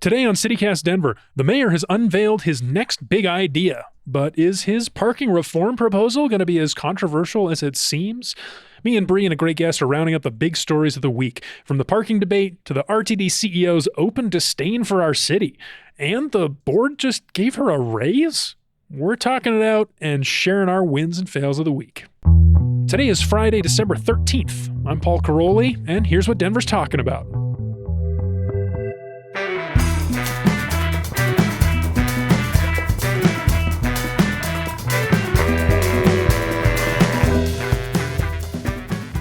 Today on CityCast Denver, the mayor has unveiled his next big idea. But is his parking reform proposal going to be as controversial as it seems? Me and Bree and a great guest are rounding up the big stories of the week, from the parking debate to the RTD CEO's open disdain for our city. And the board just gave her a raise? We're talking it out and sharing our wins and fails of the week. Today is Friday, December 13th. I'm Paul Caroli, and here's what Denver's talking about.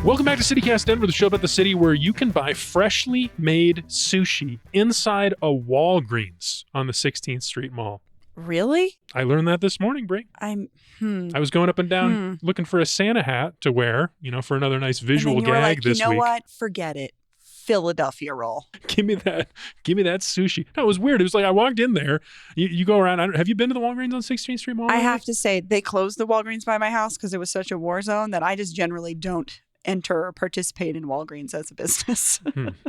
Welcome back to CityCast Denver, the show about the city where you can buy freshly made sushi inside a Walgreens on the 16th Street Mall. Really? I learned that this morning, Brie. I was going up and down looking for a Santa hat to wear, for another nice visual gag this week. You know what? Forget it. Philadelphia roll. Give me that sushi. No, it was weird. It was like I walked in there. You go around. Have you been to the Walgreens on 16th Street Mall? I have to say, they closed the Walgreens by my house because it was such a war zone that I just generally don't enter or participate in Walgreens as a business.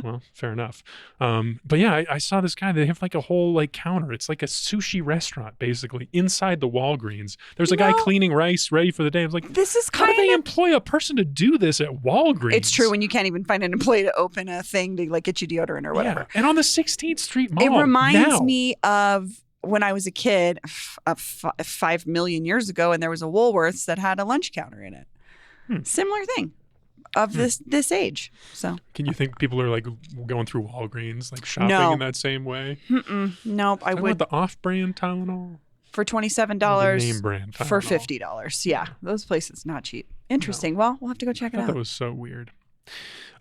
Well, fair enough. But yeah, I saw this guy. They have like a whole counter. It's like a sushi restaurant basically inside the Walgreens. There's a guy cleaning rice ready for the day. I was like, this is how do they employ a person to do this at Walgreens? It's true when you can't even find an employee to open a thing to get you deodorant or whatever. Yeah. And on the 16th Street Mall. It reminds me of when I was a kid 5 million years ago, and there was a Woolworths that had a lunch counter in it. Similar thing. Of this age. So can you think people are going through Walgreens shopping in that same way? Nope. I would. The off-brand Tylenol for $27. The name brand Tylenol. For $50. Yeah, those places not cheap. Interesting. No. Well, we'll have to go check it out. That was so weird.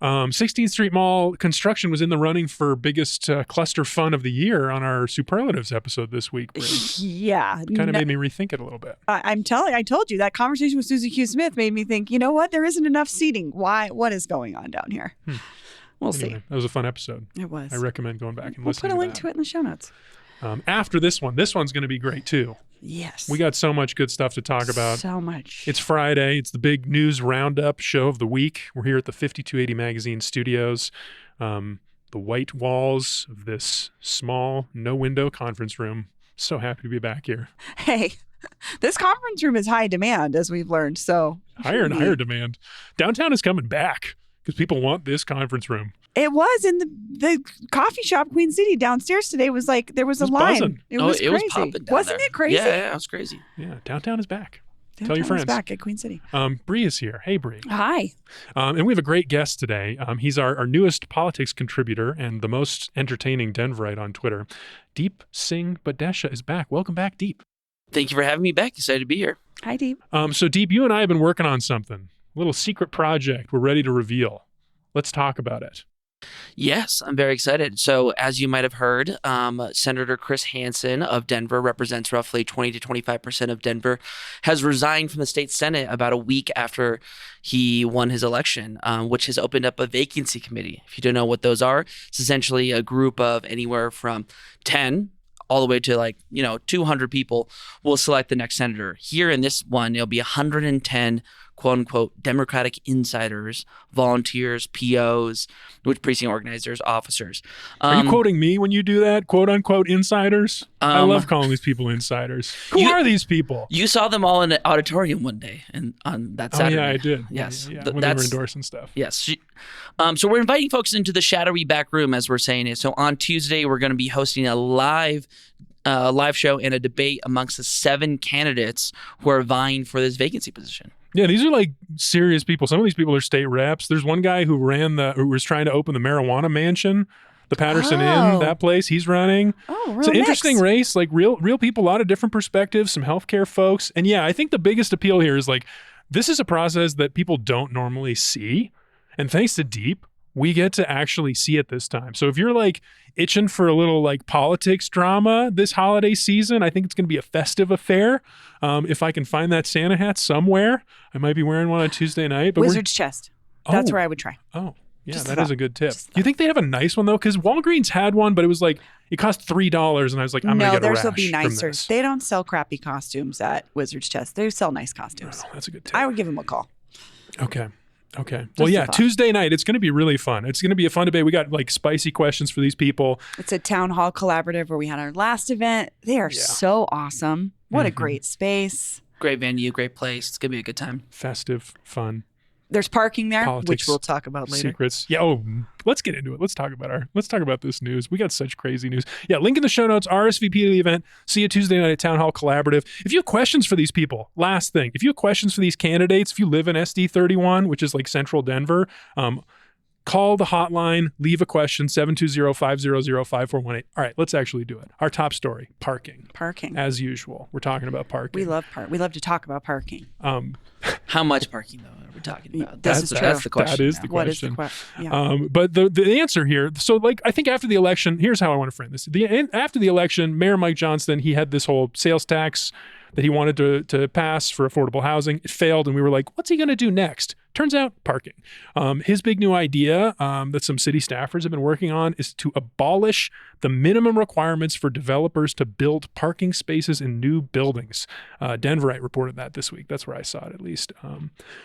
16th Street Mall construction was in the running for biggest cluster fun of the year on our superlatives episode this week. Yeah. Kind of made me rethink it a little bit. I told you that conversation with Susie Q. Smith made me think, you know what? There isn't enough seating. Why? What is going on down here? We'll see. That was a fun episode. It was. I recommend going back and we'll listening put a link to it in the show notes. After this one's going to be great too. Yes. We got so much good stuff to talk about. So much. It's Friday. It's the big news roundup show of the week. We're here at the 5280 Magazine studios. The white walls of this small, no-window conference room. So happy to be back here. Hey, this conference room is high demand, as we've learned. So higher and higher demand. Downtown is coming back because people want this conference room. It was in the coffee shop, Queen City, downstairs today. Was there was a line. Buzzing. It was crazy. Was popping down Wasn't there. it crazy? Yeah, it was crazy. Yeah, downtown is back. Downtown Tell your friends. is back at Queen City. Bree is here. Hey, Bree. Hi. And we have a great guest today. He's our newest politics contributor and the most entertaining Denverite on Twitter. Deep Singh Badesha is back. Welcome back, Deep. Thank you for having me back. Excited to be here. Hi, Deep. So, Deep, you and I have been working on something. A little secret project we're ready to reveal. Let's talk about it. Yes, I'm very excited. So as you might have heard, Senator Chris Hansen of Denver represents roughly 20 to 25% of Denver, has resigned from the state Senate about a week after he won his election, which has opened up a vacancy committee. If you don't know what those are, it's essentially a group of anywhere from 10 all the way to 200 people will select the next senator. Here in this one, it'll be 110 quote-unquote Democratic insiders, volunteers, POs, which precinct organizers, officers. Are you quoting me when you do that? Quote-unquote insiders? I love calling these people insiders. Who are these people? You saw them all in an auditorium one day and on that Saturday. Oh, yeah, I did. Yes. Yeah, when they were endorsing stuff. Yes. So we're inviting folks into the shadowy back room, as we're saying it. So on Tuesday, we're going to be hosting a live show and a debate amongst the 7 candidates who are vying for this vacancy position. Yeah, these are serious people. Some of these people are state reps. There's one guy who was trying to open the marijuana mansion, the Patterson Inn, that place. He's running. Oh, real It's an interesting race, real people, a lot of different perspectives, some healthcare folks. And yeah, I think the biggest appeal here is this is a process that people don't normally see. And thanks to Deep, we get to actually see it this time. So if you're itching for a little politics drama this holiday season, I think it's going to be a festive affair. If I can find that Santa hat somewhere, I might be wearing one on Tuesday night. But Wizard's Chest. That's where I would try. Oh, yeah, that is a good tip. You think they have a nice one though? Because Walgreens had one, but it was it cost $3, and I was like, I'm going to get a rash. No, theirs will be nicer. This. They don't sell crappy costumes at Wizard's Chest. They sell nice costumes. Oh, that's a good tip. I would give them a call. Okay. Okay. Well, yeah, Tuesday night, it's going to be really fun. It's going to be a fun debate. We got like spicy questions for these people. It's a town hall collaborative where we had our last event. They are so awesome. What a great space. Great venue, great place. It's going to be a good time. Festive, fun. There's parking there, Politics, which we'll talk about later. Secrets. Yeah. Oh, let's get into it. Let's talk about this news. We got such crazy news. Yeah. Link in the show notes, RSVP to the event. See you Tuesday night at Town Hall Collaborative. If you have questions for these people, last thing, if you have questions for these candidates, if you live in SD31, which is like central Denver, call the hotline, leave a question, 720-500-5418. All right, let's actually do it. Our top story, parking. Parking. As usual, we're talking about parking. We love to talk about parking. How much parking, though, are we talking about? That's the question. That is the What is question. the question? Yeah. But the answer here, so like I think after the election, here's how I want to frame this. After the election, Mayor Mike Johnston, he had this whole sales tax that he wanted to pass for affordable housing. It failed, and we were like, what's he going to do next? Turns out, parking. His big new idea that some city staffers have been working on is to abolish the minimum requirements for developers to build parking spaces in new buildings. Denverite reported that this week. That's where I saw it, at least.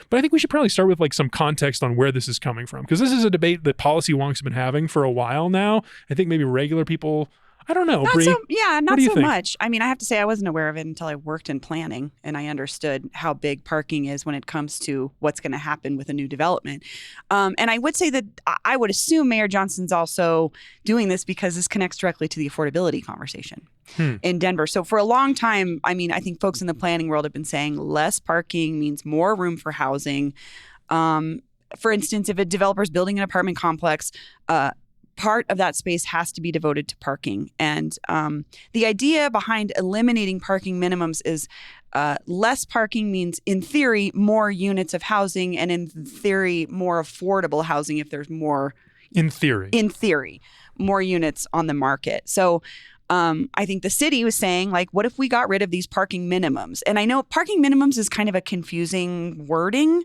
But I think we should probably start with like some context on where this is coming from, because this is a debate that policy wonks have been having for a while now. I think maybe regular people, I don't know, Bree. Not so much. I mean, I have to say I wasn't aware of it until I worked in planning and I understood how big parking is when it comes to what's going to happen with a new development. And I would say that I would assume Mayor Johnson's also doing this because this connects directly to the affordability conversation in Denver. So for a long time, I mean, I think folks in the planning world have been saying less parking means more room for housing. For instance, if a developer's building an apartment complex, part of that space has to be devoted to parking. And the idea behind eliminating parking minimums is less parking means, in theory, more units of housing, and in theory, more affordable housing if there's more. In theory, more units on the market. So I think the city was saying, like, what if we got rid of these parking minimums? And I know parking minimums is kind of a confusing wording.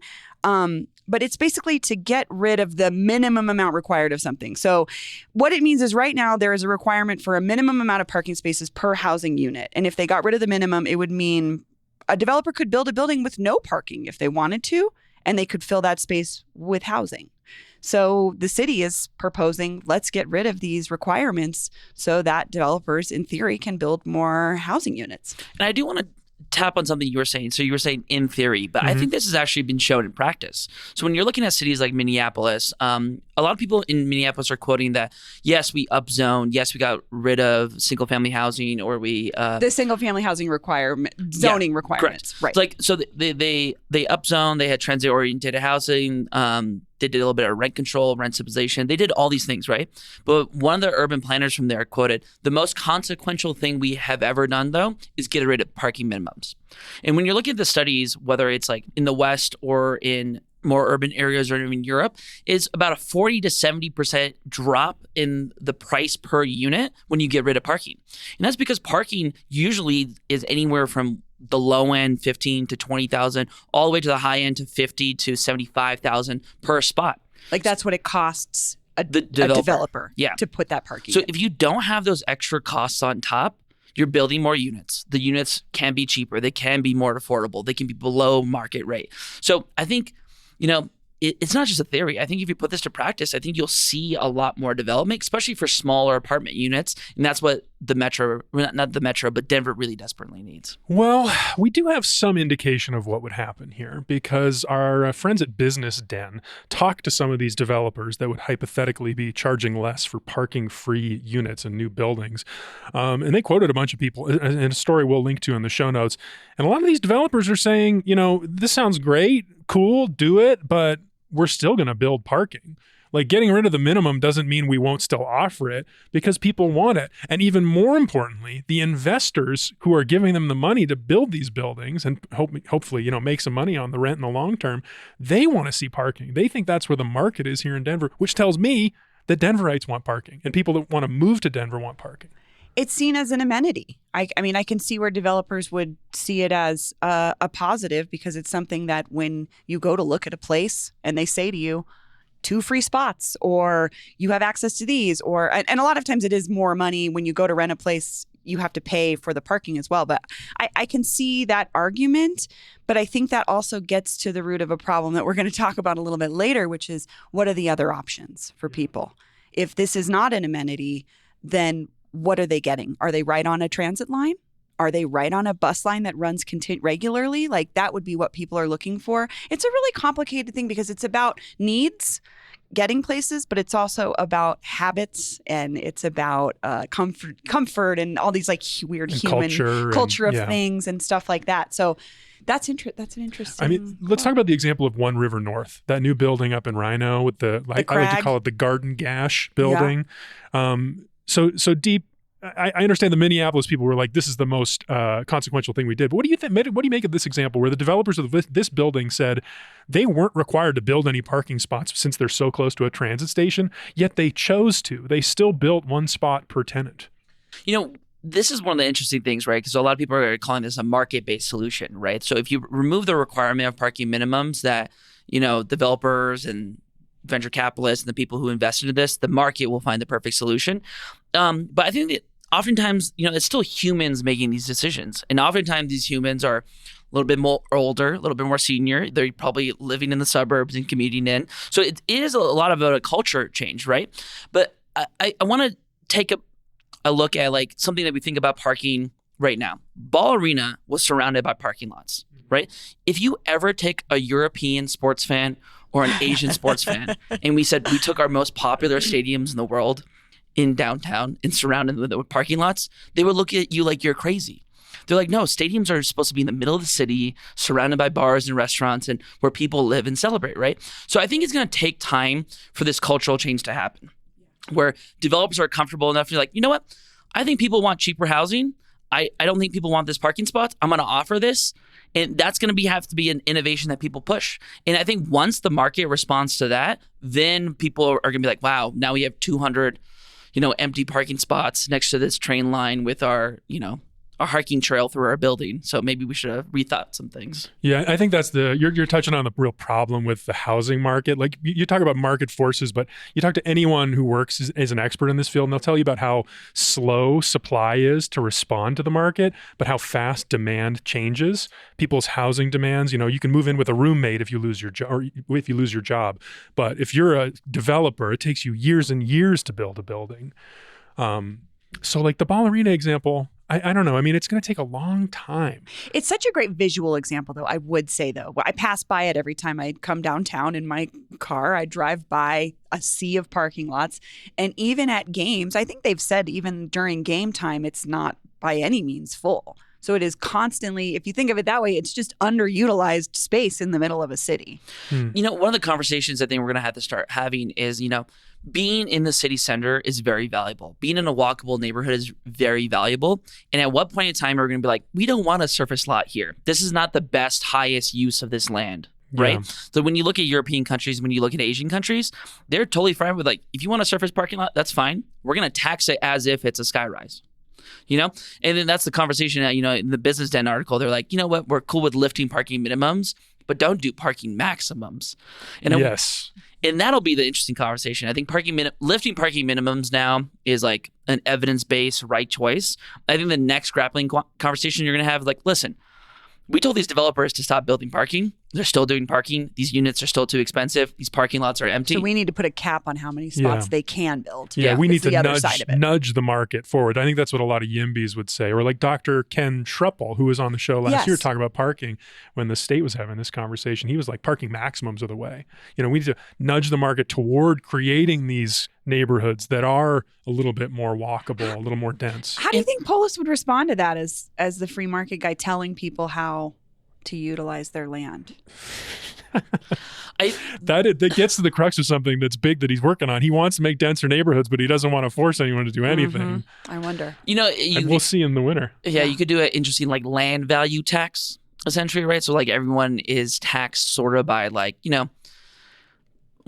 But it's basically to get rid of the minimum amount required of something. So what it means is right now there is a requirement for a minimum amount of parking spaces per housing unit. And if they got rid of the minimum, it would mean a developer could build a building with no parking if they wanted to, and they could fill that space with housing. So the city is proposing, let's get rid of these requirements so that developers, in theory, can build more housing units. And I do want to tap on something you were saying. So you were saying in theory, but I think this has actually been shown in practice. So when you're looking at cities like Minneapolis, a lot of people in Minneapolis are quoting that, yes, we upzoned, yes, we got rid of single family housing, or we the single family housing zoning requirements. Correct. Right. Like, so they upzoned, they had transit oriented housing, they did a little bit of rent control, rent stabilization. They did all these things, right? But one of the urban planners from there quoted, the most consequential thing we have ever done, though, is get rid of parking minimums. And when you're looking at the studies, whether it's like in the West or in more urban areas or in Europe, is about a 40 to 70% drop in the price per unit when you get rid of parking. And that's because parking usually is anywhere from the low end, 15 to 20,000, all the way to the high end to 50 to 75,000 per spot. Like that's what it costs a developer to put that parking in. If you don't have those extra costs on top, you're building more units. The units can be cheaper. They can be more affordable. They can be below market rate. So I think, it's not just a theory. I think if you put this to practice, I think you'll see a lot more development, especially for smaller apartment units. And that's what the metro, not the metro, but Denver really desperately needs. Well, we do have some indication of what would happen here because our friends at Business Den talked to some of these developers that would hypothetically be charging less for parking-free units in new buildings. And they quoted a bunch of people in a story we'll link to in the show notes. And a lot of these developers are saying, this sounds great, cool, do it, but we're still going to build parking. Like getting rid of the minimum doesn't mean we won't still offer it because people want it. And even more importantly, the investors who are giving them the money to build these buildings and hopefully, make some money on the rent in the long term, they want to see parking. They think that's where the market is here in Denver, which tells me that Denverites want parking and people that want to move to Denver want parking. It's seen as an amenity. I mean, I can see where developers would see it as a positive because it's something that when you go to look at a place and they say to you, 2 free spots, or you have access to these, and a lot of times it is more money when you go to rent a place. you have to pay for the parking as well. But I can see that argument, but I think that also gets to the root of a problem that we're going to talk about a little bit later, which is what are the other options for people? If this is not an amenity, then what are they getting? Are they right on a transit line? Are they right on a bus line that runs regularly? Like that would be what people are looking for. It's a really complicated thing because it's about needs, getting places, but it's also about habits and it's about comfort and all these like weird and human culture of yeah. things and stuff like that. So that's an interesting. I mean, let's talk about the example of One River North, that new building up in Rhino with I like to call it the Garden Gash building. Yeah. So deep. I understand the Minneapolis people were like, this is the most consequential thing we did. But what do you think? What do you make of this example where the developers of this building said they weren't required to build any parking spots since they're so close to a transit station, yet they chose to. They still built one spot per tenant. This is one of the interesting things, right? Because a lot of people are calling this a market-based solution, right? So if you remove the requirement of parking minimums that, developers and venture capitalists and the people who invested in this, the market will find the perfect solution. But I think that oftentimes, it's still humans making these decisions. And oftentimes these humans are a little bit more older, a little bit more senior. They're probably living in the suburbs and commuting in. So it is a lot of a culture change, right? But I want to take a look at like something that we think about parking right now. Ball Arena was surrounded by parking lots, right? If you ever take a European sports fan or an Asian sports fan and we said we took our most popular stadiums in the world in downtown and surrounded them with parking lots, they would look at you like you're crazy. They're like, no, stadiums are supposed to be in the middle of the city, surrounded by bars and restaurants and where people live and celebrate, right? So I think it's going to take time for this cultural change to happen, where developers are comfortable enough to be like, you know what? I think people want cheaper housing. I don't think people want this parking spot. I'm going to offer this. And that's going to have to be an innovation that people push. And I think once the market responds to that, then people are going to be like, wow, now we have 200 empty parking spots next to this train line with our hiking trail through our building. So maybe we should have rethought some things. Yeah, I think that's you're touching on the real problem with the housing market. Like you talk about market forces, but you talk to anyone who works as an expert in this field, and they'll tell you about how slow supply is to respond to the market, but how fast demand changes. People's housing demands, you can move in with a roommate if you lose your job, or if you lose your job. But if you're a developer, it takes you years and years to build a building. So like the Ball Arena example, I don't know. I mean, it's going to take a long time. It's such a great visual example, though, I would say, though. I pass by it every time I come downtown in my car. I drive by a sea of parking lots. And even at games, I think they've said even during game time, it's not by any means full. So it is constantly, if you think of it that way, it's just underutilized space in the middle of a city. One of the conversations I think we're going to have to start having is, being in the city center is very valuable. Being in a walkable neighborhood is very valuable. And at what point in time are we going to be like, we don't want a surface lot here. This is not the best, highest use of this land, right? Yeah. So when you look at European countries, when you look at Asian countries, they're totally fine with like, if you want a surface parking lot, that's fine. We're going to tax it as if it's a skyrise. And then that's the conversation that, in the Business Den article, they're like, you know what, we're cool with lifting parking minimums, but don't do parking maximums. Yes. And that'll be the interesting conversation. I think lifting parking minimums now is like an evidence-based right choice. I think the next grappling conversation you're going to have is like, listen, we told these developers to stop building parking. They're still doing parking. These units are still too expensive. These parking lots are empty. So we need to put a cap on how many spots they can build. Yeah, we need to nudge the market forward. I think that's what a lot of YIMBYs would say. Or like Dr. Ken Schruppel, who was on the show last year talking about parking when the state was having this conversation. He was like, parking maximums are the way. We need to nudge the market toward creating these neighborhoods that are a little bit more walkable, a little more dense. How do you think Polis would respond to that as the free market guy telling people how to utilize their land? That gets to the crux of something that's big that he's working on. He wants to make denser neighborhoods, but he doesn't want to force anyone to do anything. I wonder. And we'll see in the winter. Yeah, you could do an interesting like land value tax, essentially, right? So like everyone is taxed sort of by like,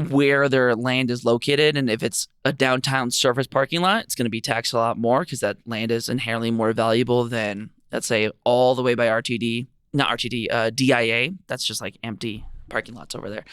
where their land is located. And if it's a downtown surface parking lot, it's going to be taxed a lot more because that land is inherently more valuable than, let's say, all the way by RTD. Not RTD, DIA. That's just like empty parking lots over there.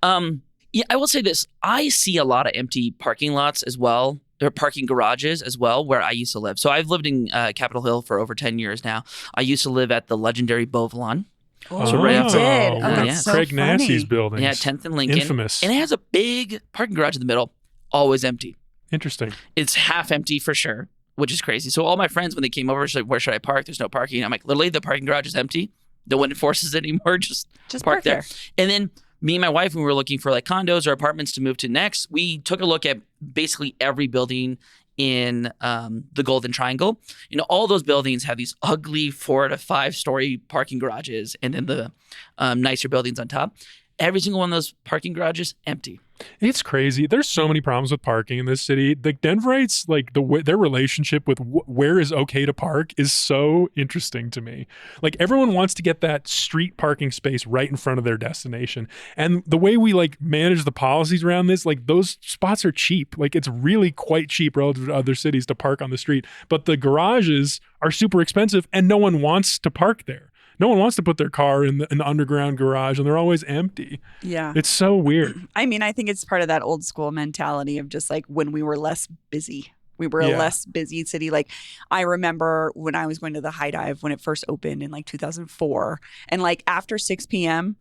I will say this. I see a lot of empty parking lots as well there are parking garages as well where I used to live. So I've lived in Capitol Hill for over 10 years now. I used to live at the legendary Beauvalon. Oh, So right you up did. there. Oh, Yeah, that's yeah. so Craig funny. Nassie's buildings. Yeah, 10th and Lincoln. Infamous. And it has a big parking garage in the middle, always empty. Interesting. It's half empty for sure, which is crazy. So all my friends, when they came over, said, where should I park? There's no parking. I'm like, literally, the parking garage is empty. No one enforces it anymore. Just park there. And then me and my wife, when we were looking for like condos or apartments to move to next, we took a look at basically every building in the Golden Triangle. You know, all those buildings have these ugly 4 to 5 story parking garages, and then the nicer buildings on top. Every single one of those parking garages empty. It's crazy. There's so many problems with parking in this city. The Denverites, like their relationship with where is okay to park is so interesting to me. Like everyone wants to get that street parking space right in front of their destination. And the way we like manage the policies around this, like those spots are cheap. Like it's really quite cheap relative to other cities to park on the street. But the garages are super expensive and no one wants to park there. No one wants to put their car in the underground garage, and they're always empty. Yeah. It's so weird. I mean, I think it's part of that old school mentality of just like when we were less busy. We were a less busy city. Like I remember when I was going to the High Dive when it first opened in like 2004. And like after 6 p.m.,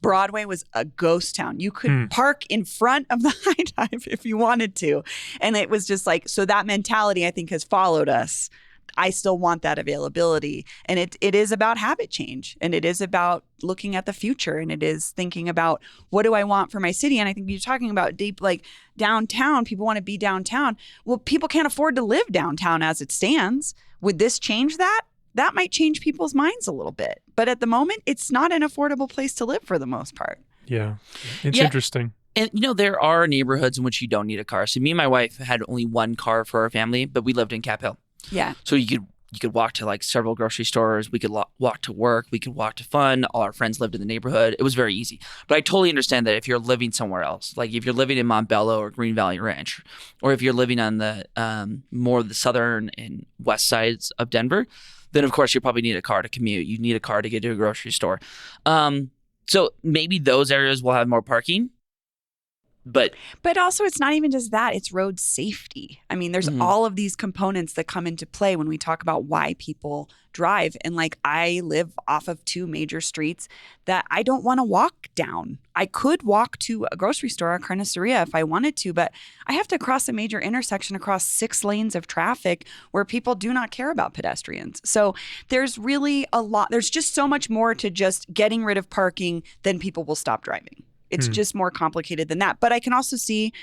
Broadway was a ghost town. You could park in front of the High Dive if you wanted to. And it was just like, so that mentality I think has followed us. I still want that availability. And it is about habit change, and it is about looking at the future, and it is thinking about what do I want for my city. And I think you're talking about deep, like downtown, people want to be downtown. Well, people can't afford to live downtown as it stands. Would this change that? That might change people's minds a little bit. But at the moment, it's not an affordable place to live for the most part. Yeah. It's interesting. And, you know, there are neighborhoods in which you don't need a car. So me and my wife had only one car for our family, but we lived in Cap Hill. Yeah. So you could walk to like several grocery stores. We could walk to work. We could walk to fun. All our friends lived in the neighborhood. It was very easy. But I totally understand that if you're living somewhere else, like if you're living in Montbello or Green Valley Ranch, or if you're living on the more the southern and west sides of Denver, then of course you probably need a car to commute. You need a car to get to a grocery store. So maybe those areas will have more parking. But also it's not even just that, it's road safety. I mean, there's all of these components that come into play when we talk about why people drive. And like I live off of 2 major streets that I don't want to walk down. I could walk to a grocery store or carniceria if I wanted to, but I have to cross a major intersection across 6 lanes of traffic where people do not care about pedestrians. So there's really a lot, there's just so much more to just getting rid of parking than people will stop driving. It's just more complicated than that. But I can also see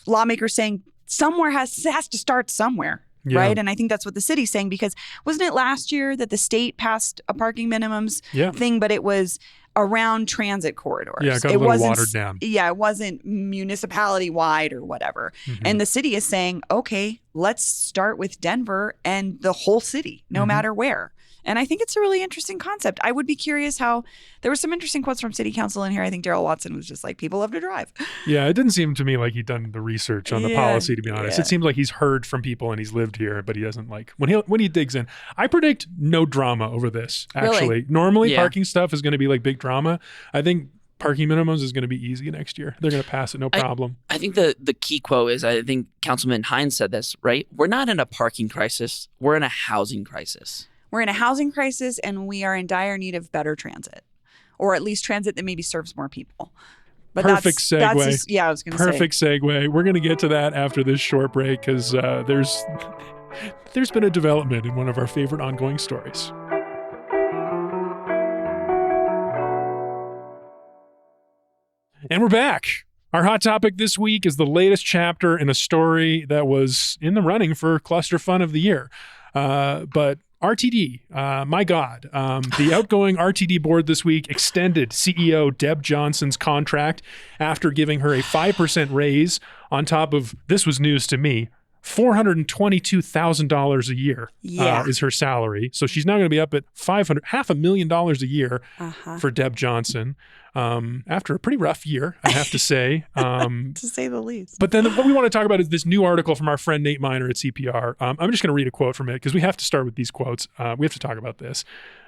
lawmakers saying somewhere has to start somewhere, right? And I think that's what the city's saying, because wasn't it last year that the state passed a parking minimums thing, but it was around transit corridors. Yeah, it got a little watered down. Yeah, it wasn't municipality wide or whatever. And the city is saying, okay, let's start with Denver and the whole city, no matter where. And I think it's a really interesting concept. I would be curious how there were some interesting quotes from city council in here. I think Darrell Watson was just like, people love to drive. Yeah, it didn't seem to me like he'd done the research on the policy, to be honest. It seems like he's heard from people and he's lived here, but he doesn't like when he digs in. I predict no drama over this, actually. Really? Normally parking stuff is going to be like big drama. I think parking minimums is going to be easy next year. They're going to pass it, no problem. I think the key quote is, I think Councilman Hines said this, right? We're not in a parking crisis. We're in a housing crisis. We're in a housing crisis, and we are in dire need of better transit, or at least transit that maybe serves more people. But perfect segue. I was going to say. Perfect segue. We're going to get to that after this short break, because there's been a development in one of our favorite ongoing stories. And we're back. Our hot topic this week is the latest chapter in a story that was in the running for Cluster Fun of the Year. But RTD, my God, the outgoing RTD board this week extended CEO Deb Johnson's contract after giving her a 5% raise on top of, this was news to me, $422,000 a year is her salary. So she's now going to be up at $500,000 a year for Deb Johnson. After a pretty rough year, I have to say. To say the least. But then what we want to talk about is this new article from our friend Nate Miner at CPR. I'm just going to read a quote from it because we have to start with these quotes. We have to talk about this.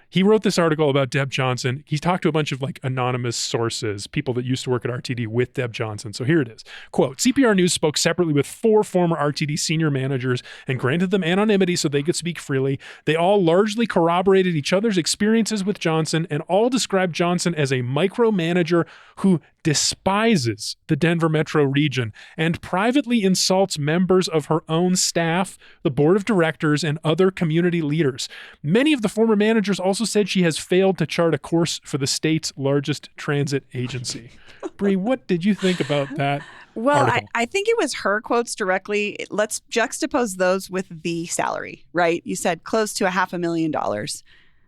He wrote this article about Deb Johnson. He's talked to a bunch of like anonymous sources, people that used to work at RTD with Deb Johnson. So here it is. Quote, CPR News spoke separately with 4 former RTD senior managers and granted them anonymity so they could speak freely. They all largely corroborated each other's experiences with Johnson and all described Johnson as a micromanager who despises the Denver metro region and privately insults members of her own staff, the board of directors, and other community leaders. Many of the former managers also said she has failed to chart a course for the state's largest transit agency. Bree, what did you think about that? Well, I think it was her quotes directly. Let's juxtapose those with the salary, right? You said close to $500,000.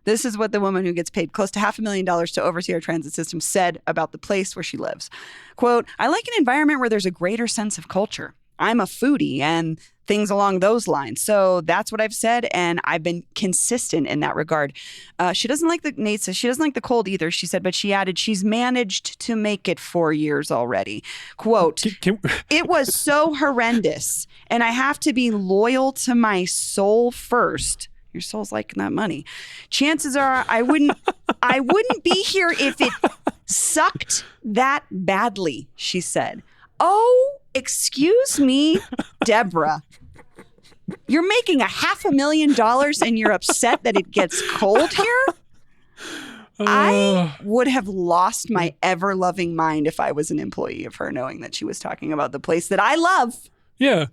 This is what the woman who gets paid close to $500,000 to oversee our transit system said about the place where she lives. Quote, I like an environment where there's a greater sense of culture. I'm a foodie and things along those lines. So that's what I've said, and I've been consistent in that regard. She doesn't like Nate says she doesn't like the cold either, she said, but she added she's managed to make it 4 years already. Quote, it was so horrendous, and I have to be loyal to my soul first. Your soul's liking that money. Chances are I wouldn't be here if it sucked that badly, she said. Oh, excuse me, Deborah. You're making $500,000 and you're upset that it gets cold here? I would have lost my ever-loving mind if I was an employee of her, knowing that she was talking about the place that I love. Yeah.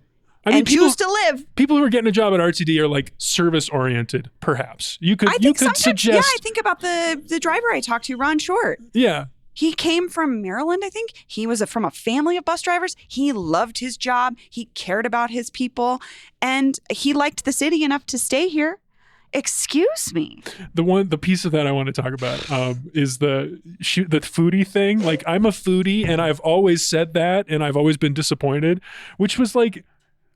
I mean, choose to live. People who are getting a job at RTD are like service-oriented, perhaps. You could suggest. Yeah, I think about the driver I talked to, Ron Short. Yeah. He came from Maryland, I think. He was from a family of bus drivers. He loved his job. He cared about his people. And he liked the city enough to stay here. Excuse me. The piece of that I want to talk about is the foodie thing. Like, I'm a foodie and I've always said that and I've always been disappointed, which was like,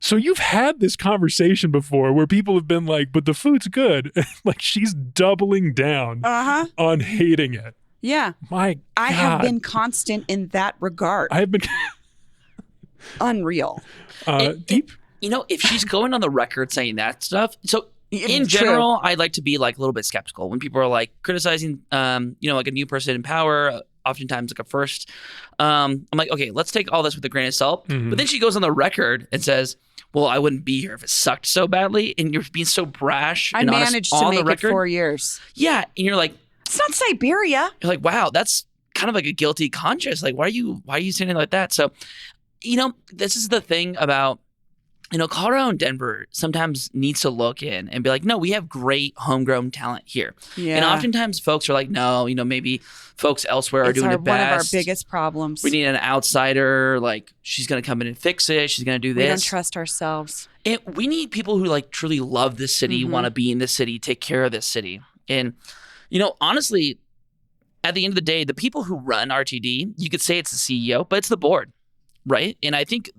so you've had this conversation before where people have been like, but the food's good. Like, she's doubling down on hating it. Yeah. My God. I have been constant in that regard. I have been unreal. Deep. If she's going on the record saying that stuff, so in general, I like to be like a little bit skeptical when people are like criticizing, like a new person in power, oftentimes like a first. I'm like, okay, let's take all this with a grain of salt. Mm-hmm. But then she goes on the record and says, well, I wouldn't be here if it sucked so badly. And you're being so brash. I and managed to make it 4 years. Yeah. And you're like, it's not Siberia. You're like, wow, that's kind of like a guilty conscience. Like, why are you saying it like that? So, this is the thing about, Colorado and Denver sometimes needs to look in and be like, no, we have great homegrown talent here. Yeah. And oftentimes folks are like, no, maybe folks elsewhere are doing it best. One of our biggest problems. We need an outsider. Like, she's going to come in and fix it. She's going to do this. We don't trust ourselves. And we need people who like truly love this city, want to be in this city, take care of this city. And, honestly, at the end of the day, the people who run RTD, you could say it's the CEO, but it's the board, right? And I think,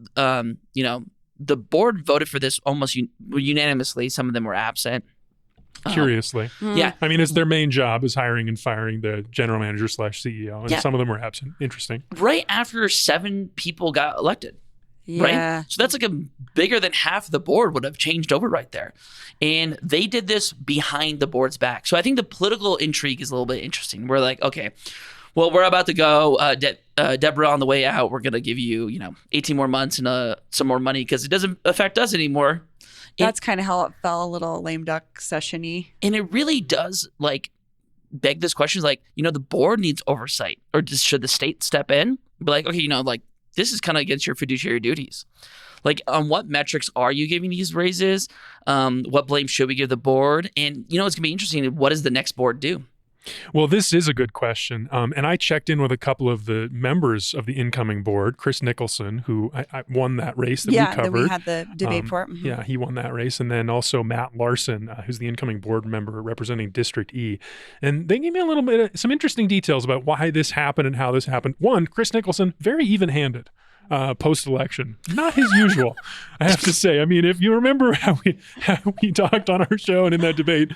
the board voted for this almost unanimously. Some of them were absent. Curiously. Yeah. I mean, it's their main job is hiring and firing the general manager / CEO. And some of them were absent. Interesting. Right after 7 people got elected. Yeah. Right? So that's like bigger than half the board would have changed over right there. And they did this behind the board's back. So I think the political intrigue is a little bit interesting. We're like, okay, well, we're about to go. Deborah, on the way out, we're going to give you, 18 more months and some more money because it doesn't affect us anymore. That's kind of how it fell a little lame duck session-y. And it really does, beg this question. The board needs oversight. Or should the state step in? Be like, okay, this is kind of against your fiduciary duties. Like, on what metrics are you giving these raises? What blame should we give the board? And, it's going to be interesting. What does the next board do? Well, this is a good question. And I checked in with a couple of the members of the incoming board, Chris Nicholson, who I won that race that we covered. Yeah, that we had the debate for. Mm-hmm. Yeah, he won that race. And then also Matt Larson, who's the incoming board member representing District E. And they gave me a little bit of some interesting details about why this happened and how this happened. One, Chris Nicholson, very even-handed. Post-election. Not his usual, I have to say. I mean, if you remember how we talked on our show and in that debate.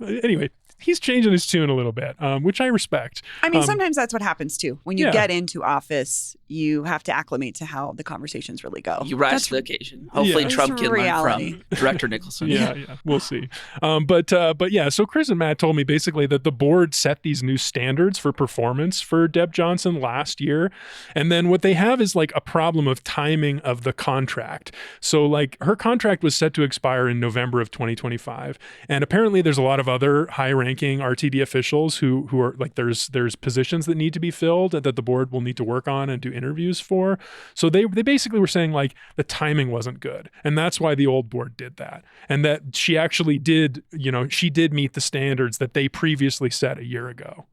Anyway, he's changing his tune a little bit, which I respect. I mean, sometimes that's what happens too. When you get into office, you have to acclimate to how the conversations really go. You rise to the occasion. Hopefully, Trump can learn from Director Nicholson. Yeah, we'll see. But yeah, so Chris and Matt told me basically that the board set these new standards for performance for Deb Johnson last year, and then what they have is like a problem of timing of the contract. So like her contract was set to expire in November of 2025, and apparently there's a lot of other high-ranking RTD officials who are like there's positions that need to be filled that the board will need to work on and do interviews for. So they basically were saying like the timing wasn't good, and that's why the old board did that, and that she actually did, she did meet the standards that they previously set a year ago.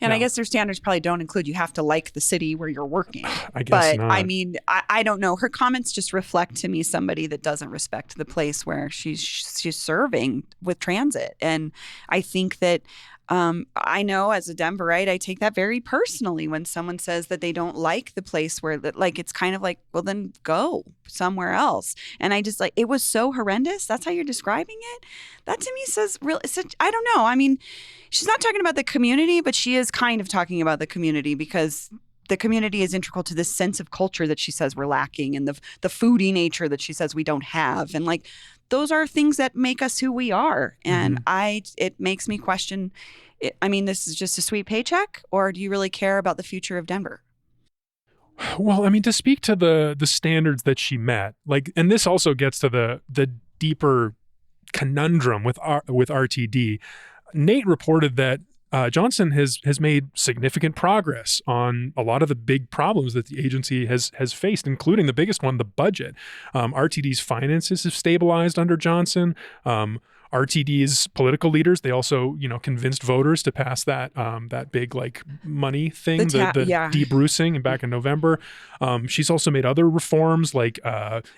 And I guess their standards probably don't include you have to like the city where you're working. I guess not. I mean, I don't know. Her comments just reflect to me somebody that doesn't respect the place where she's serving with transit. And I think that I know as a Denverite, I take that very personally when someone says that they don't like the place where like it's kind of like, well, then go somewhere else. And I just like it was so horrendous. That's how you're describing it. That to me says I don't know. I mean, she's not talking about the community, but she is kind of talking about the community because the community is integral to this sense of culture that she says we're lacking and the foodie nature that she says we don't have. And like those are things that make us who we are. And it makes me question, I mean, this is just a sweet paycheck, or do you really care about the future of Denver? Well, I mean, to speak to the standards that she met, like, and this also gets to the deeper conundrum with RTD. Nate reported that Johnson has made significant progress on a lot of the big problems that the agency has faced, including the biggest one, the budget. RTD's finances have stabilized under Johnson. RTD's political leaders, they also, convinced voters to pass that big like money thing, the debrucing back in November. She's also made other reforms like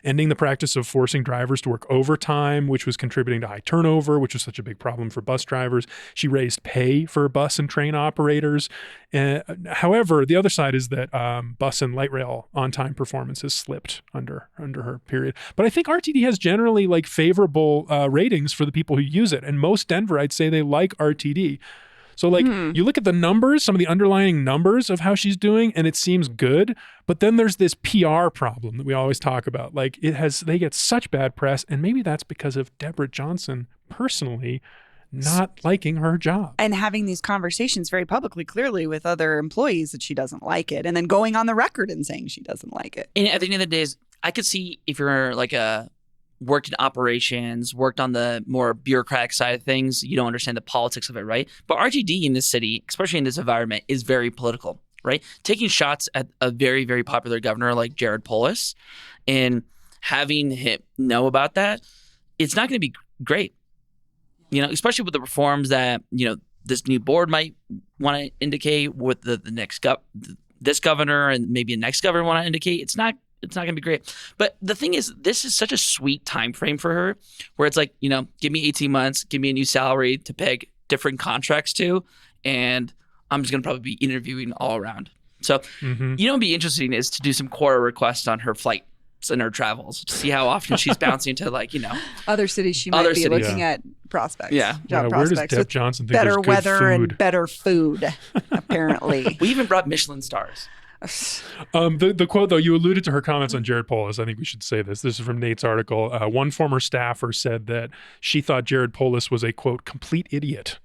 ending the practice of forcing drivers to work overtime, which was contributing to high turnover, which was such a big problem for bus drivers. She raised pay for bus and train operators. However, the other side is that bus and light rail on-time performance has slipped under her period. But I think RTD has generally like favorable ratings for the people who use it, and most Denverites say they like RTD. So like you look at the numbers, some of the underlying numbers of how she's doing, and it seems good. But then there's this PR problem that we always talk about. Like they get such bad press, and maybe that's because of Deborah Johnson personally not liking her job. And having these conversations very publicly, clearly with other employees that she doesn't like it, and then going on the record and saying she doesn't like it. And at the end of the day, I could see if you're like worked in operations, worked on the more bureaucratic side of things, you don't understand the politics of it, right? But RTD in this city, especially in this environment, is very political, right? Taking shots at a very, very popular governor like Jared Polis and having him know about that, it's not going to be great. Especially with the reforms that, this new board might want to indicate, with the next this governor and maybe the next governor want to indicate. It's not going to be great. But the thing is, this is such a sweet time frame for her where it's like, give me 18 months, give me a new salary to peg different contracts to, and I'm just going to probably be interviewing all around. So, what'd be interesting is to do some Quora requests on her flights and her travels to see how often she's bouncing to other cities she might be looking at prospects. Yeah. Job where prospects does Deb Johnson think better there's good weather food? And better food, apparently. We even brought Michelin stars. The quote, though, you alluded to her comments on Jared Polis. I think we should say this. This is from Nate's article. One former staffer said that she thought Jared Polis was a, quote, complete idiot.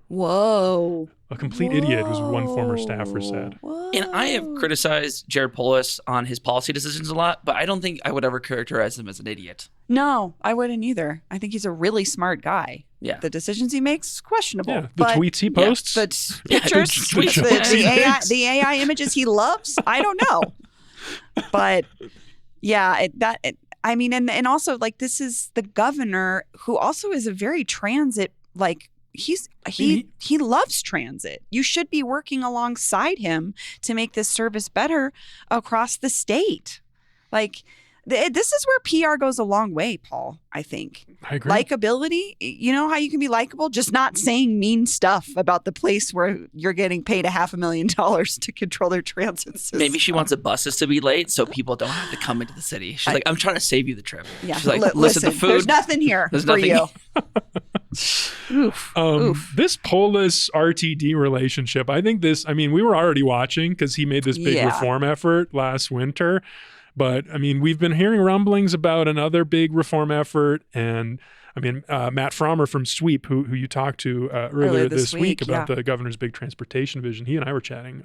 Whoa. A complete idiot was one former staffer said. Whoa. And I have criticized Jared Polis on his policy decisions a lot, but I don't think I would ever characterize him as an idiot. No, I wouldn't either. I think he's a really smart guy. Yeah. The decisions he makes, questionable. Yeah, the tweets he posts. The pictures, the AI images he loves, I don't know. But yeah, and also like this is the governor who also is a very transit, like he loves transit. You should be working alongside him to make this service better across the state. Like this is where PR goes a long way, Paul, I think. I agree. Likability, you know how you can be likable? Just not saying mean stuff about the place where you're getting paid $500,000 to control their transit system. Maybe she wants the buses to be late so people don't have to come into the city. She's like, I'm trying to save you the trip. Yeah. She's like, listen, the food. There's nothing here for you. Oof. This Polis RTD relationship, I think we were already watching because he made this big reform effort last winter. But I mean, we've been hearing rumblings about another big reform effort. And I mean, Matt Frommer from Sweep, who you talked to earlier this week about the governor's big transportation vision, he and I were chatting.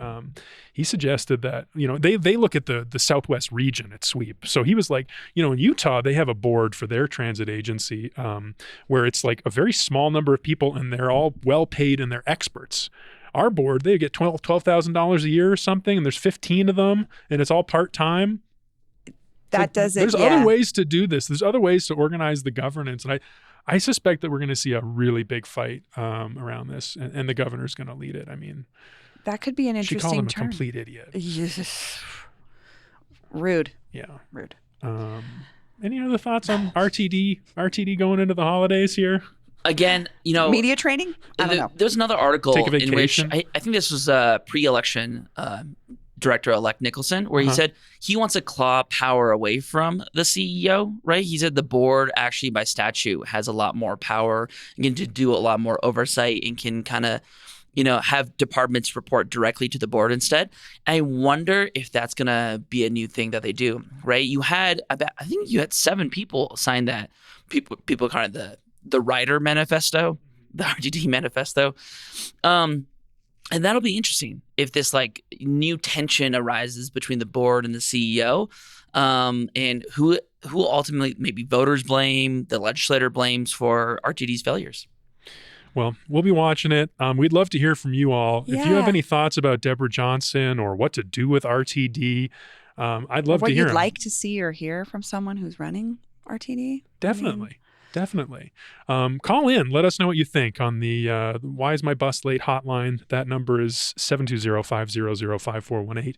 He suggested that, they look at the Southwest region at Sweep. So he was like, in Utah, they have a board for their transit agency where it's like a very small number of people and they're all well paid and they're experts. Our board, they get $12,000 a year or something, and there's 15 of them, and it's all part-time. There's other ways to do this. There's other ways to organize the governance. And I suspect that we're going to see a really big fight around this, and the governor's going to lead it. I mean, that could be an interesting turn. She called him turn. A complete idiot. Rude. Yeah. Rude. Any other thoughts on RTD going into the holidays here? Again, media training? I don't know. There's another article Take a in which vacation. I think this was pre-election Director-elect Nicholson, where he said he wants to claw power away from the CEO, right? He said the board actually by statute has a lot more power and can do a lot more oversight and can kind of, have departments report directly to the board instead. I wonder if that's going to be a new thing that they do, right? I think you had 7 people sign that. People kind of the Rider Manifesto, the RTD Manifesto. And that'll be interesting if this like new tension arises between the board and the CEO, and who ultimately maybe voters blame, the legislator blames for RTD's failures. Well, we'll be watching it. We'd love to hear from you all. Yeah. If you have any thoughts about Deborah Johnson or what to do with RTD, I'd love to hear. What you'd like to see or hear from someone who's running RTD? Definitely. Definitely. Call in. Let us know what you think on the Why Is My Bus Late hotline. That number is 720-500-5418.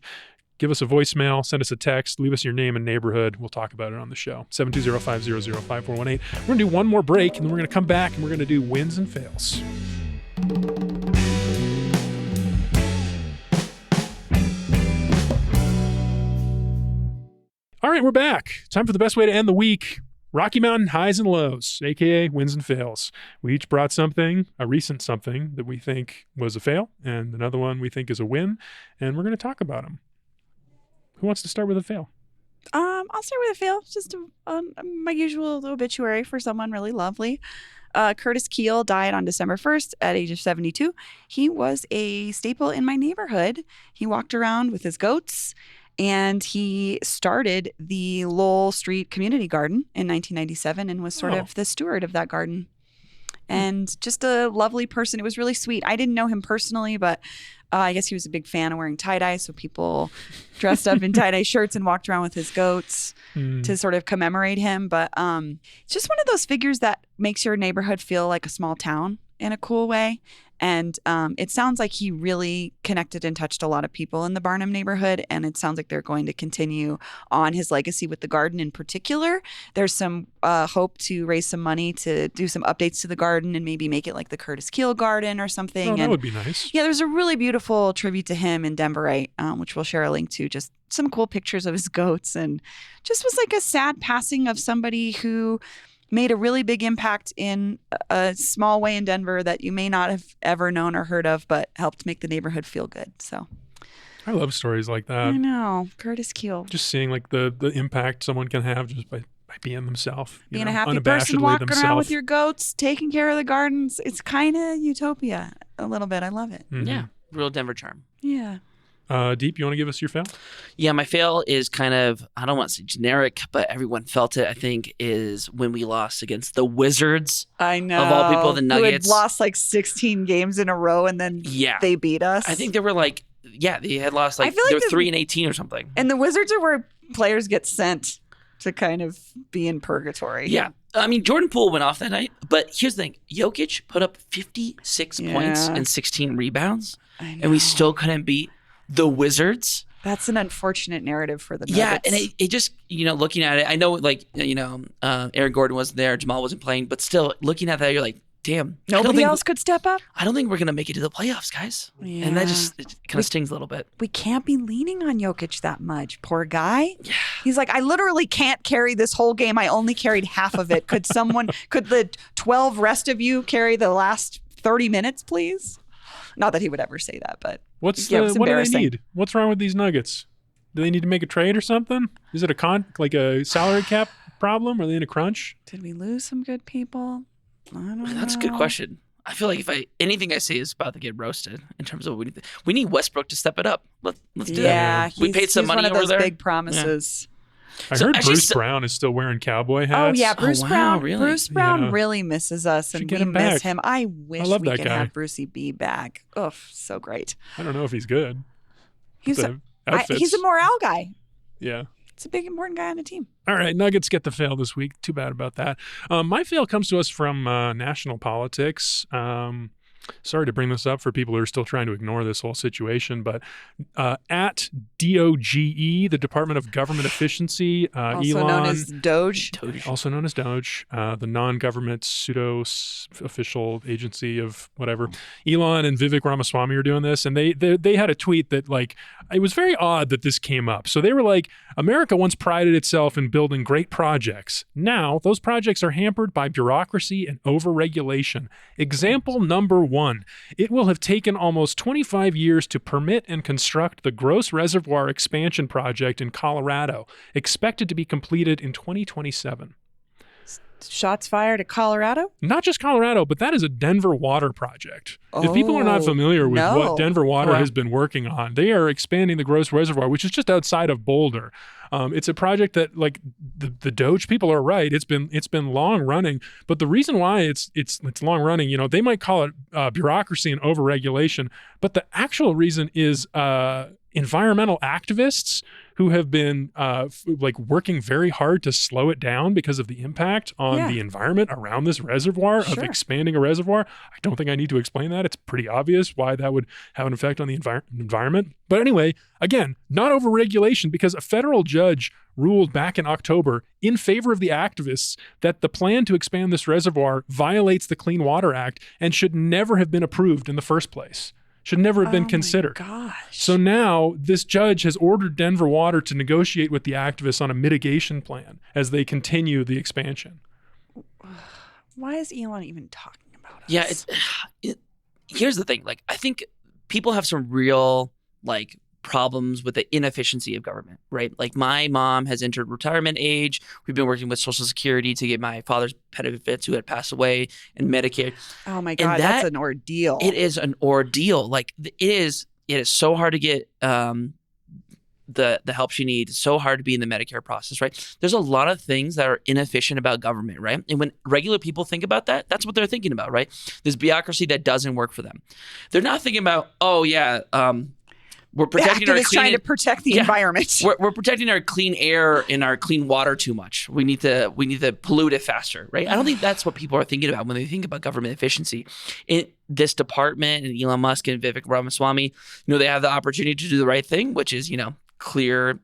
Give us a voicemail, send us a text, leave us your name and neighborhood. We'll talk about it on the show. 720-500-5418. We're going to do one more break, and then we're going to come back, and we're going to do wins and fails. All right, we're back. Time for the best way to end the week. Rocky Mountain highs and lows, aka wins and fails. We each brought a recent something that we think was a fail, and another one we think is a win, and we're going to talk about them. Who wants to start with a fail? I'll start with a fail. Just my usual obituary for someone really lovely. Curtis Keel died on December 1st at age of 72. He was a staple in my neighborhood. He walked around with his goats. And he started the Lowell Street Community Garden in 1997 and was sort of the steward of that garden. And just a lovely person. It was really sweet. I didn't know him personally, but I guess he was a big fan of wearing tie-dye. So people dressed up in tie-dye shirts and walked around with his goats to sort of commemorate him. But it's just one of those figures that makes your neighborhood feel like a small town in a cool way. And it sounds like he really connected and touched a lot of people in the Barnum neighborhood. And it sounds like they're going to continue on his legacy with the garden in particular. There's some hope to raise some money to do some updates to the garden and maybe make it like the Curtis Keel Garden or something. Oh, that would be nice. Yeah, there's a really beautiful tribute to him in Denverite, which we'll share a link to. Just some cool pictures of his goats. And just was like a sad passing of somebody who made a really big impact in a small way in Denver that you may not have ever known or heard of, but helped make the neighborhood feel good. So I love stories like that. I know. Curtis Keel. Just seeing like the impact someone can have just by being themselves. Being a happy person walking around with your goats, taking care of the gardens. It's kind of utopia a little bit. I love it. Mm-hmm. Yeah. Real Denver charm. Yeah. Deep, you want to give us your fail? Yeah, my fail is kind of, I don't want to say generic, but everyone felt it, I think, is when we lost against the Wizards. I know. Of all people, the Nuggets. Who had lost like 16 games in a row and then they beat us. I think they were like, they had lost like, they were 3-18 or something. And the Wizards are where players get sent to kind of be in purgatory. Yeah. I mean, Jordan Poole went off that night, but here's the thing. Jokic put up 56 points and 16 rebounds, and we still couldn't beat the Wizards. That's an unfortunate narrative for the Nuggets. Yeah, and it just, looking at it, I know, like, Aaron Gordon wasn't there, Jamal wasn't playing, but still, looking at that, you're like, damn. Nobody else could step up? I don't think we're going to make it to the playoffs, guys. Yeah. And that just kind of stings a little bit. We can't be leaning on Jokic that much. Poor guy. Yeah. He's like, I literally can't carry this whole game. I only carried half of it. Could the 12 rest of you carry the last 30 minutes, please? Not that he would ever say that, but what do they need? What's wrong with these Nuggets? Do they need to make a trade or something? Is it a salary cap problem? Are they in a crunch? Did we lose some good people? I don't know. That's a good question. I feel like anything I say is about to get roasted in terms of what we need Westbrook to step it up. Let's do that. We paid some money over there. One of those big promises. Yeah. I heard Bruce Brown is still wearing cowboy hats. Oh yeah, Bruce Brown. Really? Bruce Brown really misses us, and we miss him. I wish we could have Brucey B back. Oh, so great. I don't know if he's good. He's a morale guy. Yeah. It's a big, important guy on the team. All right, Nuggets get the fail this week. Too bad about that. My fail comes to us from national politics. Sorry to bring this up for people who are still trying to ignore this whole situation, but at DOGE, the Department of Government Efficiency, also Elon, known as Doge. Also known as Doge, the non-government pseudo-official agency of whatever. Elon and Vivek Ramaswamy are doing this, and they had a tweet that, like, it was very odd that this came up. So they were like, America once prided itself in building great projects. Now, those projects are hampered by bureaucracy and overregulation. Example number 1, it will have taken almost 25 years to permit and construct the Gross Reservoir Expansion Project in Colorado, expected to be completed in 2027. Shots fired at Colorado? Not just Colorado, but that is a Denver water project. If people are not familiar with what Denver Water has been working on, they are expanding the Gross Reservoir, which is just outside of Boulder. It's a project that, like, the Doge people are right. It's been long running, but the reason why it's long running, they might call it bureaucracy and overregulation, but the actual reason is environmental activists who have been working very hard to slow it down because of the impact on the environment around this reservoir of expanding a reservoir. I don't think I need to explain that. It's pretty obvious why that would have an effect on the environment. But anyway, again, not overregulation, because a federal judge ruled back in October in favor of the activists that the plan to expand this reservoir violates the Clean Water Act and should never have been approved in the first place. Should never have been considered. Gosh. So now this judge has ordered Denver Water to negotiate with the activists on a mitigation plan as they continue the expansion. Why is Elon even talking about Yeah, us? here's the thing. Like, I think people have some real, problems with the inefficiency of government, right? Like, my mom has entered retirement age. We've been working with Social Security to get my father's benefits who had passed away, and Medicare. Oh my God, that's an ordeal. It is an ordeal. Like, it is so hard to get the help she needs. It's so hard to be in the Medicare process, right? There's a lot of things that are inefficient about government, right? And when regular people think about that, that's what they're thinking about, right? This bureaucracy that doesn't work for them. They're not thinking about, we're protecting our trying to protect the environment. We're protecting our clean air and our clean water too much. We need to pollute it faster, right? I don't think that's what people are thinking about when they think about government efficiency. In this department and Elon Musk and Vivek Ramaswamy, they have the opportunity to do the right thing, which is, clear,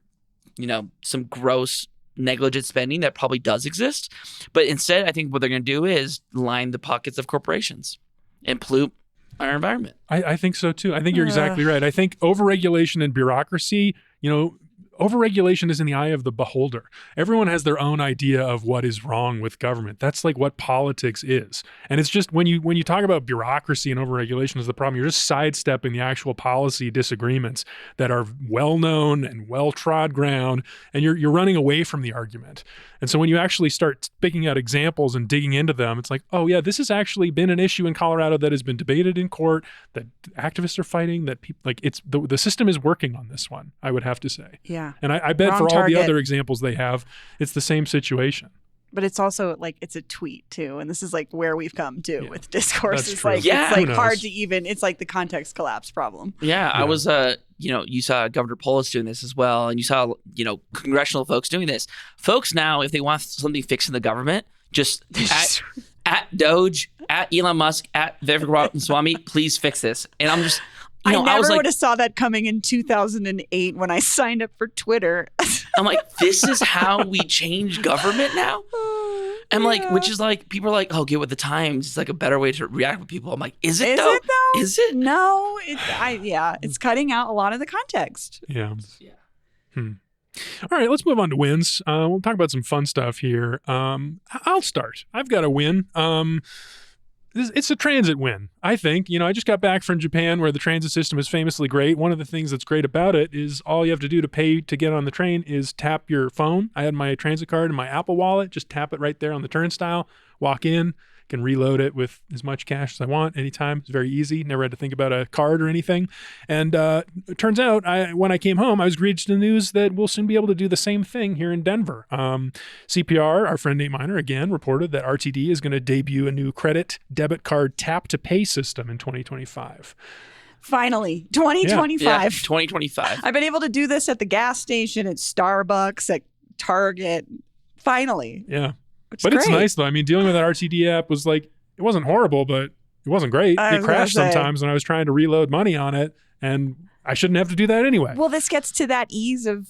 some gross negligent spending that probably does exist. But instead, I think what they're going to do is line the pockets of corporations and pollute our environment. I think so too. I think you're exactly right. I think overregulation and bureaucracy, overregulation is in the eye of the beholder. Everyone has their own idea of what is wrong with government. That's like what politics is. And it's just when you talk about bureaucracy and overregulation as the problem, you're just sidestepping the actual policy disagreements that are well-known and well-trod ground, and you're running away from the argument. And so when you actually start picking out examples and digging into them, it's like, oh yeah, this has actually been an issue in Colorado that has been debated in court, that activists are fighting, that people, it's the system is working on this one, I would have to say. Yeah. And I bet for all the other examples they have, it's the same situation. But it's also it's a tweet too. And this is where we've come to with discourse. That's It's true. it's hard to even, it's like the context collapse problem. Yeah. I was, you saw Governor Polis doing this as well. And you saw, congressional folks doing this. Folks now, if they want something fixed in the government, just at Doge, at Elon Musk, at Vivek Ramaswamy, please fix this. And I'm just... I never would have saw that coming in 2008 when I signed up for Twitter. I'm like, this is how we change government now? I'm like, which is like, people are like, oh, get with the times. It's like a better way to react with people. I'm like, is it Is though? it though? Is it? No, it's cutting out a lot of the context. Yeah. Yeah. All right, let's move on to wins. We'll talk about some fun stuff here. I'll start. I've got a win. It's a transit win, I think. I just got back from Japan where the transit system is famously great. One of the things that's great about it is all you have to do to pay to get on the train is tap your phone. I had my transit card in my Apple Wallet. Just tap it right there on the turnstile, walk in, can reload it with as much cash as I want anytime. It's very easy. Never had to think about a card or anything. And it turns out when I came home, I was greeted to the news that we'll soon be able to do the same thing here in Denver. CPR, our friend Nate Miner, again, reported that RTD is going to debut a new credit debit card tap-to-pay system in 2025. Finally, 2025. Yeah, 2025. I've been able to do this at the gas station, at Starbucks, at Target. Finally. Yeah. But it's nice, though. I mean, dealing with that RTD app was like, it wasn't horrible, but it wasn't great. It crashed sometimes when I was trying to reload money on it, and I shouldn't have to do that anyway. Well, this gets to that ease of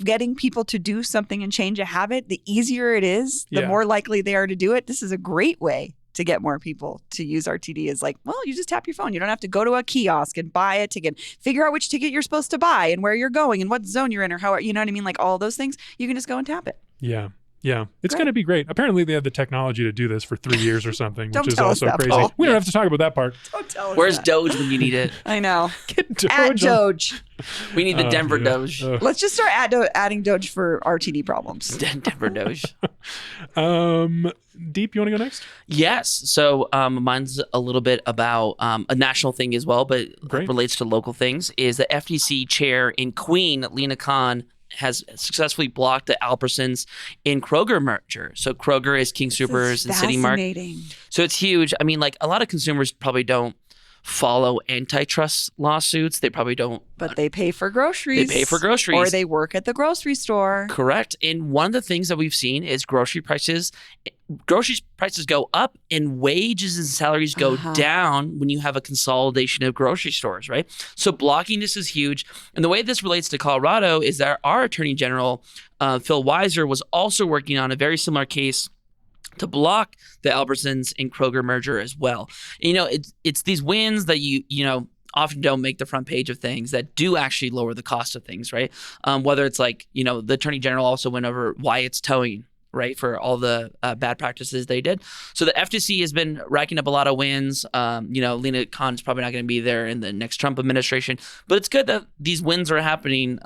getting people to do something and change a habit. The easier it is, the more likely they are to do it. This is a great way to get more people to use RTD. Is like, well, you just tap your phone. You don't have to go to a kiosk and buy a ticket, figure out which ticket you're supposed to buy and where you're going and what zone you're in or how, you know what I mean? Like all those things, you can just go and tap it. Yeah. Yeah, it's going to be great. Apparently, they have the technology to do this for 3 years or something, Don't which is tell us also that, crazy. Paul. We don't have to talk about that part. Don't tell us Where's that. Doge when you need it? I know. Get Doge. At Doge. We need the Denver Doge. Let's just start adding Doge for RTD problems. Denver Doge. Deep, you want to go next? Yes. So mine's a little bit about a national thing as well, but relates to local things, is the FTC chair in Queen, Lena Khan, has successfully blocked the Albertsons and Kroger merger. So Kroger is King Soopers and City Mark. So it's huge. I mean, like a lot of consumers probably don't follow antitrust lawsuits. They probably don't. But they pay for groceries. They pay for groceries. Or they work at the grocery store. Correct. And one of the things that we've seen is grocery prices go up and wages and salaries go down when you have a consolidation of grocery stores, right? So blocking this is huge. And the way this relates to Colorado is that our Attorney General, Phil Weiser, was also working on a very similar case to block the Albertsons and Kroger merger as well. And, it's these wins that you often don't make the front page of things that do actually lower the cost of things, right? Whether it's like, the Attorney General also went over Wyatt's towing, right, for all the bad practices they did. So the FTC has been racking up a lot of wins. Lena Khan is probably not going to be there in the next Trump administration, but it's good that these wins are happening.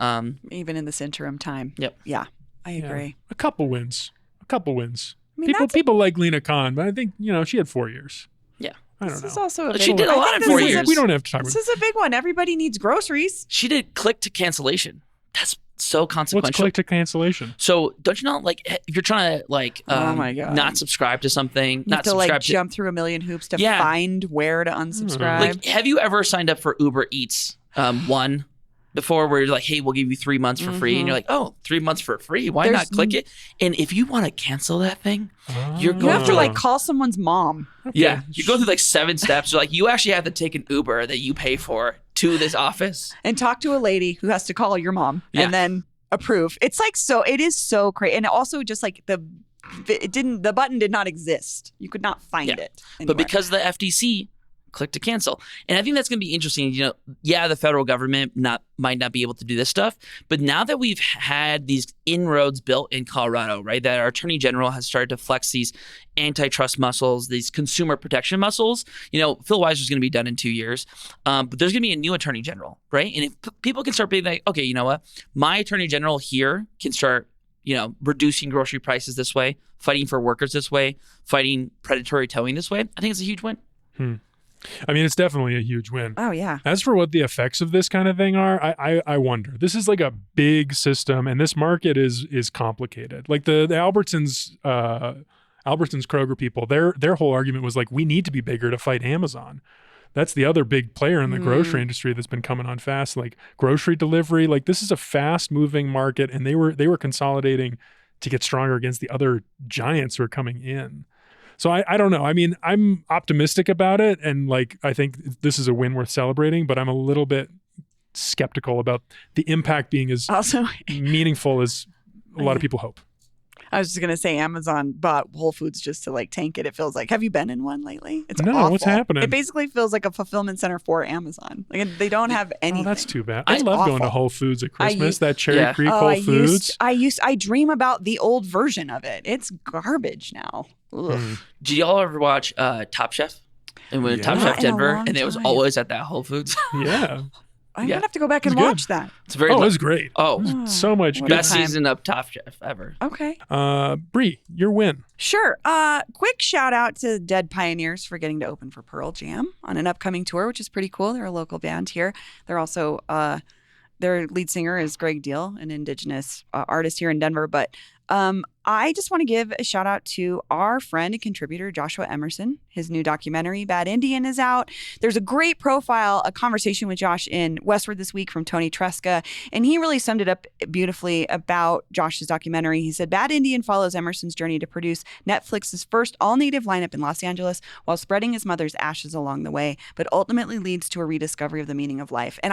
Even in this interim time. Yep. Yeah, I agree. Yeah. A couple wins. I mean, People like Lena Khan, but I think, she had 4 years. Yeah. I don't know. This is also a big She did a one. lot in 4 years. We don't have to talk about This is a big one. Everybody needs groceries. She did click to cancellation. That's so consequential. What's click to cancellation? So don't you know, like, if you're trying to, like, Oh my God. not subscribe to something, You have to like jump through a million hoops to find where to unsubscribe. Like, have you ever signed up for Uber Eats One before, where you're like, hey, we'll give you 3 months for free, and you're like, oh, 3 months for free? Why not click it? And if you want to cancel that thing, you're going You have to like call someone's mom. Yeah, you go through like 7 steps. Like, you actually have to take an Uber that you pay for to this office and talk to a lady who has to call your mom and then approve. It's like, so it is so crazy. And also just like the button did not exist. You could not find it anywhere. But because of the FTC, click to cancel. And I think that's going to be interesting. The federal government might not be able to do this stuff, but now that we've had these inroads built in Colorado, right, that our Attorney General has started to flex these antitrust muscles, these consumer protection muscles. Phil Weiser is going to be done in 2 years, but there's going to be a new Attorney General, right? And if people can start being like, okay, you know what, my Attorney General here can start, reducing grocery prices this way, fighting for workers this way, fighting predatory towing this way, I think it's a huge win. I mean, it's definitely a huge win. Oh, yeah. As for what the effects of this kind of thing are, I wonder. This is like a big system, and this market is complicated. Like the Albertsons Kroger people, their whole argument was like, we need to be bigger to fight Amazon. That's the other big player in the grocery industry that's been coming on fast, like grocery delivery. Like, this is a fast moving market, and they were consolidating to get stronger against the other giants who are coming in. So I don't know. I mean, I'm optimistic about it, and like, I think this is a win worth celebrating, but I'm a little bit skeptical about the impact being as also meaningful as a lot of people hope. I was just gonna say Amazon bought Whole Foods just to like tank it. It feels like. Have you been in one lately? It's No, awful. what's happening? It basically feels like a fulfillment center for Amazon. Like they don't have anything. Oh, that's too bad. I It's love going awful. to Whole Foods at Christmas. used- That Cherry Yeah. Creek Whole Foods. I dream about the old version of it. It's garbage now. Ugh. Mm. Did y'all ever watch Top Chef? And when Yeah. Top Not Chef in a Denver, long and it was time. always at that Whole Foods. Yeah. I'm Yeah. gonna have to go back and It's good. watch that. It's very. Oh, it lo- was great. oh, So much What good. a best time. season of Top Chef ever. Okay. Bree, your win. Sure. Quick shout out to Dead Pioneers for getting to open for Pearl Jam on an upcoming tour, which is pretty cool. They're a local band here. They're also their lead singer is Greg Deal, an indigenous artist here in Denver. But I just want to give a shout out to our friend and contributor, Joshua Emerson. His new documentary, Bad Indian, is out. There's a great profile, a conversation with Josh in Westward this week from Tony Tresca. And he really summed it up beautifully about Josh's documentary. He said, Bad Indian follows Emerson's journey to produce Netflix's first all-native lineup in Los Angeles while spreading his mother's ashes along the way, but ultimately leads to a rediscovery of the meaning of life. And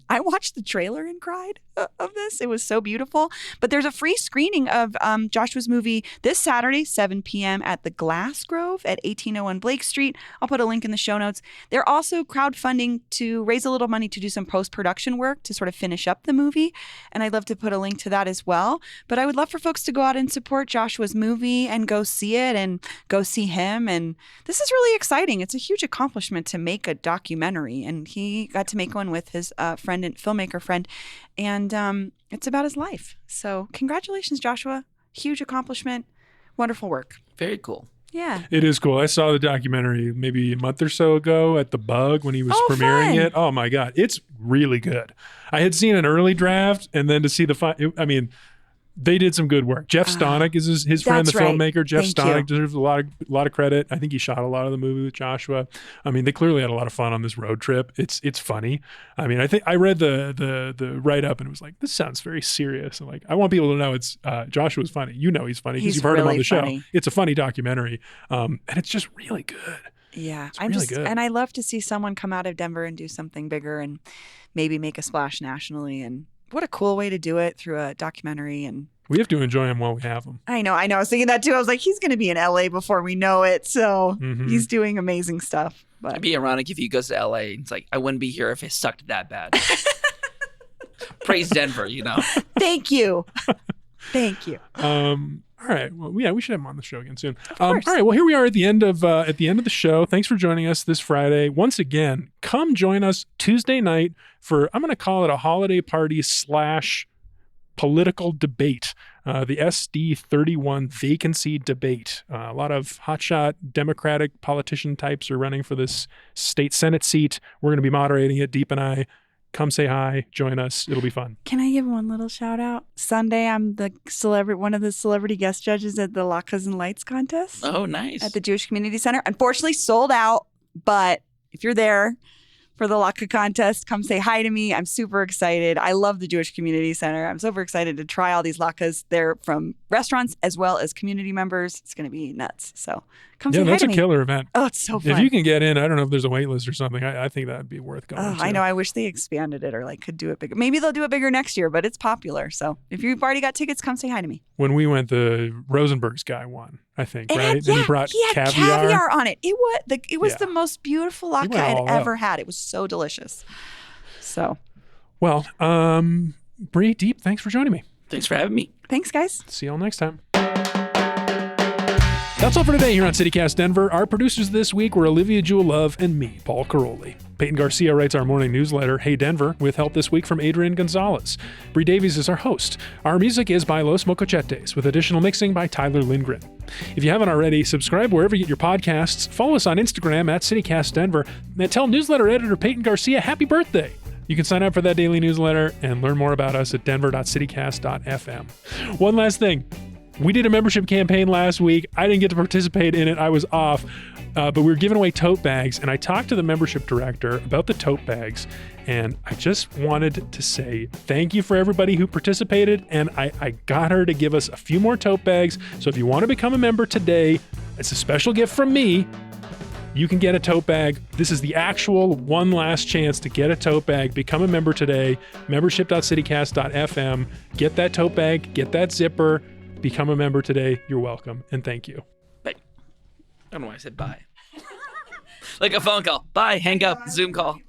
I watched the trailer and cried of this. It was so beautiful. But there's a free screening of Joshua's movie this Saturday, 7 p.m. at the Glass Grove at 1801 Blake Street. I'll put a link in the show notes. They're also crowdfunding to raise a little money to do some post-production work to sort of finish up the movie. And I'd love to put a link to that as well. But I would love for folks to go out and support Joshua's movie and go see it and go see him. And this is really exciting. It's a huge accomplishment to make a documentary. And he got to make one with his friend and filmmaker friend. And it's about his life. So congratulations, Joshua. Huge accomplishment. Wonderful work. Very cool. Yeah. It is cool. I saw the documentary maybe a month or so ago at the Bug when he was premiering fun. it. Oh my God. It's really good. I had seen an early draft and then to see I mean, they did some good work. Jeff Stonick is his friend, the that's right. filmmaker. Jeff Thank Stonick you. deserves a lot of credit. I think he shot a lot of the movie with Joshua. I mean, they clearly had a lot of fun on this road trip. It's funny. I mean, I think I read the write up and it was like, this sounds very serious. And like, I want people to know it's Joshua's funny. You know he's funny because He's you've heard him on really the show. funny. It's a funny documentary, and it's just really good. Yeah. It's really good. And I love to see someone come out of Denver and do something bigger and maybe make a splash nationally. And what a cool way to do it through a documentary. And We have to enjoy him while we have him. I know. I was thinking that too. I was like, he's going to be in LA before we know it. So Mhm. he's doing amazing stuff. But It'd be ironic if he goes to LA and it's like, I wouldn't be here if it sucked that bad. Praise Denver, you know. thank you. Thank you. All right. Well, yeah, we should have him on the show again soon. Of course. All right. Well, here we are at the end of the show. Thanks for joining us this Friday. Once again, come join us Tuesday night for, I'm going to call it a holiday party / political debate. The SD31 vacancy debate. A lot of hotshot Democratic politician types are running for this state Senate seat. We're going to be moderating it. Deep and I. Come say hi, join us. It'll be fun. Can I give one little shout out? Sunday, I'm the one of the celebrity guest judges at the Latkes and Lights contest Oh, nice. at the Jewish Community Center. Unfortunately, sold out. But if you're there for the Latke contest, come say hi to me. I'm super excited. I love the Jewish Community Center. I'm super excited to try all these latkes. They're from restaurants as well as community members. It's going to be nuts. So come say Yeah, hi that's to a me. killer event. Oh, it's so fun. If you can get in, I don't know if there's a wait list or something. I think that'd be worth going Oh, to. I know. I wish they expanded it or like could do it bigger. Maybe they'll do it bigger next year, but it's popular. So if you've already got tickets, come say hi to me. When we went, the Rosenberg's guy won, I think, It right? had, And yeah, he brought had caviar. on it. It was Yeah. the most beautiful latke went I'd all out. ever had. It was so delicious. So Well, Bree, Deep, thanks for joining me. Thanks for having me. thanks, guys. See y'all next time. That's all for today here on CityCast Denver. Our producers this week were Olivia Jewel Love and me, Paul Caroli. Peyton Garcia writes our morning newsletter, Hey Denver, with help this week from Adrian Gonzalez. Bree Davies is our host. Our music is by Los Mocochetes, with additional mixing by Tyler Lindgren. If you haven't already, subscribe wherever you get your podcasts, follow us on Instagram at CityCast Denver, and tell newsletter editor Peyton Garcia happy birthday. You can sign up for that daily newsletter and learn more about us at denver.citycast.fm. One last thing. We did a membership campaign last week. I didn't get to participate in it. I was off, but we were giving away tote bags, and I talked to the membership director about the tote bags, and I just wanted to say thank you for everybody who participated, and I got her to give us a few more tote bags. So if you want to become a member today, it's a special gift from me. You can get a tote bag. This is the actual one last chance to get a tote bag. Become a member today. Membership.citycast.fm. Get that tote bag. Get that zipper. Become a member today. You're welcome. And thank you. Bye. I don't know why I said bye. Like a phone call. Bye. Hang up. Zoom call.